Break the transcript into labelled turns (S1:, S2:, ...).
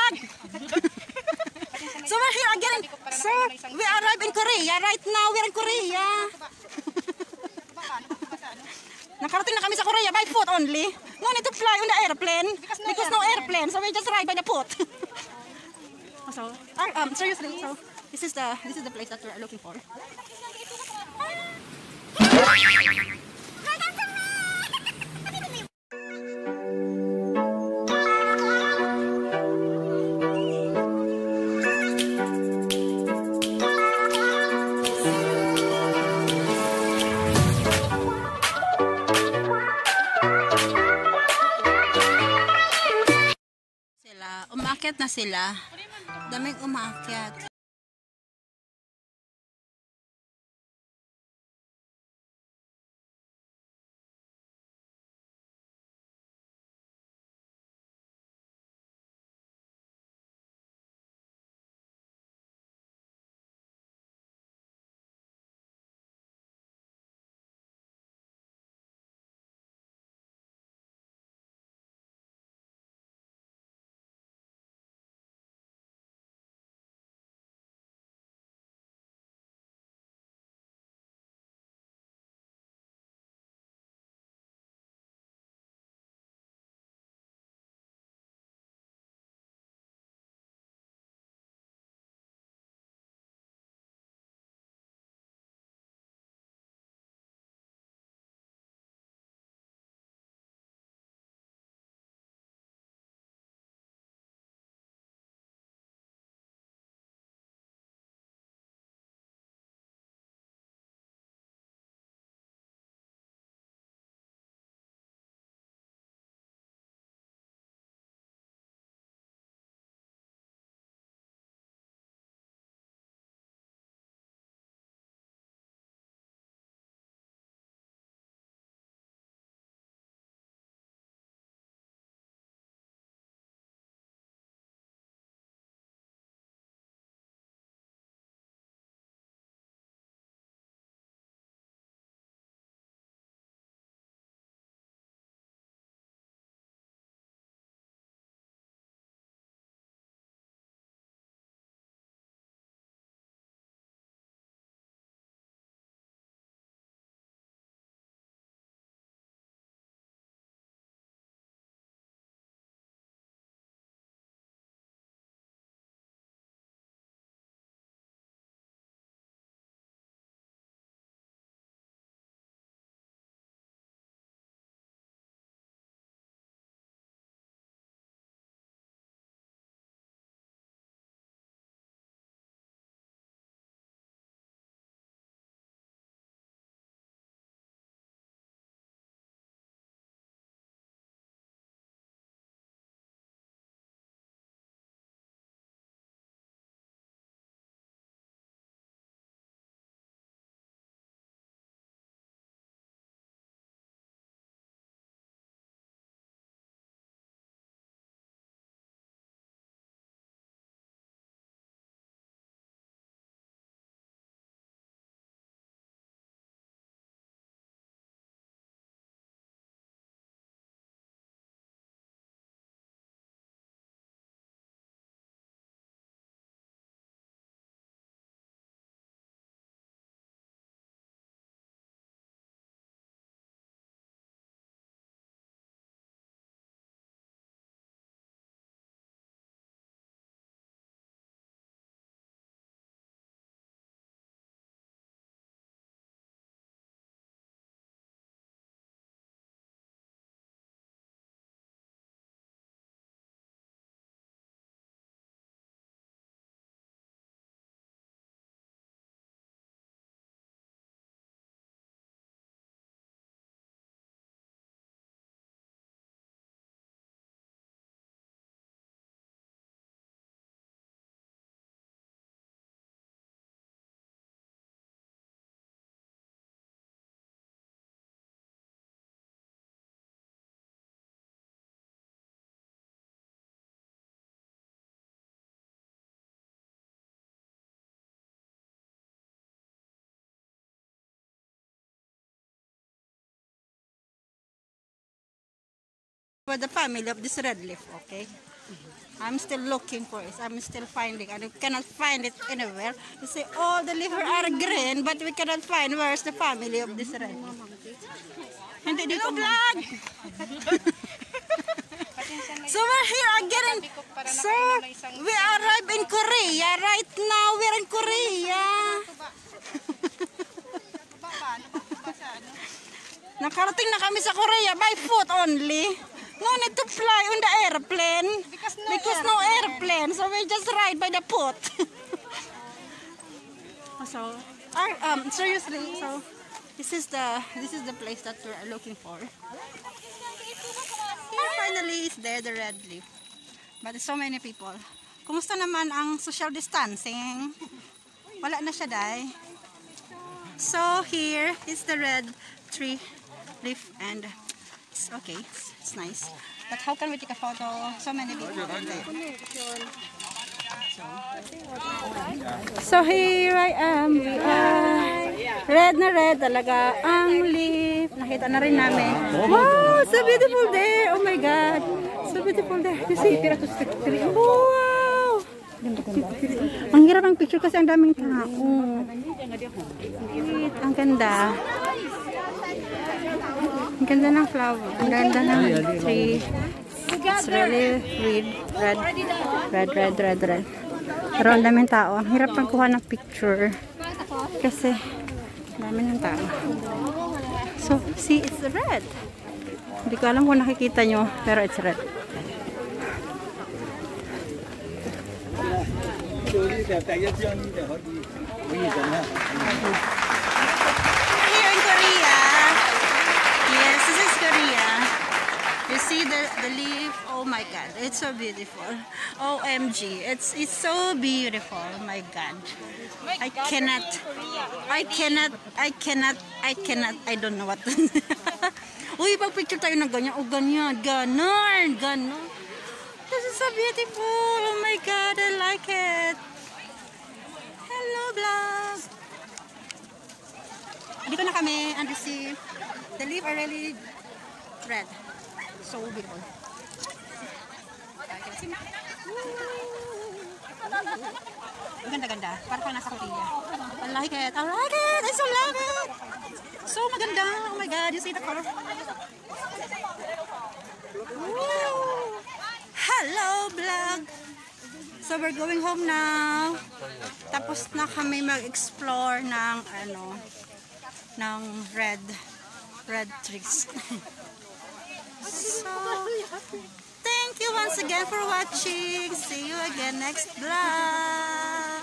S1: vlog. So we're here again. Sir, we arrived in Korea. Right now, we're in Korea. Nakarating na kami sa Korea by foot only. No need to fly on the airplane because no airplane. So we just ride by the foot. So, seriously, so this is the place that we're looking for. Umakyat na sila. Daming umakyat. For the family of this red leaf, okay? I'm still looking for it. I'm still finding. I cannot find it anywhere. You see, all the liver are green, but we cannot find where's the family of this red. Hindi dito vlog. So we're here again. So we arrived in Korea. Right now we're in Korea. Nakarating na kami sa Korea by foot only. No need to fly on the airplane because no airplane, so we just ride by the foot. So, seriously, so this is the place that we're looking for. And finally, it's there, the red leaf. But so many people. Kumusta naman ang social distancing? Wala na siya, day. So here is the red tree leaf, and it's okay. It's nice. But how can we take a photo? So many people are there. So here I am. Red na red talaga ang leaf. Nakita na rin namin. Wow, so beautiful there. Oh my God. So beautiful there. You see? Wow. Ang hirap ang picture kasi ang daming tao. Ang ganda. Ang ganda ng flower. Ang ganda ng tree. It's really red. Pero ang daming tao. Ang hirap pang kuha ng picture. Kasi dami ng tao. So, see, it's red. Hindi ko alam kung nakikita nyo, pero it's red. Here in Korea. Yes, this is Korea. You see the leaf? Oh my God, it's so beautiful. OMG, it's so beautiful. My God, I don't know what to Uy, pag-picture tayo ng ganyan. Oh, ganyan. Ganon. This is so beautiful. Oh my God, I like it. Hello, vlog. Dito na kami, and you see, the leaf are really red. So beautiful. Ang ganda-ganda. Parang nasa Korea. I like it. I so love it. So maganda. Oh my God. You see the color? Woo! Hello, vlog. So we're going home now. Tapos na kami mag-explore ng ng red trees. So, thank you once again for watching. See you again next vlog.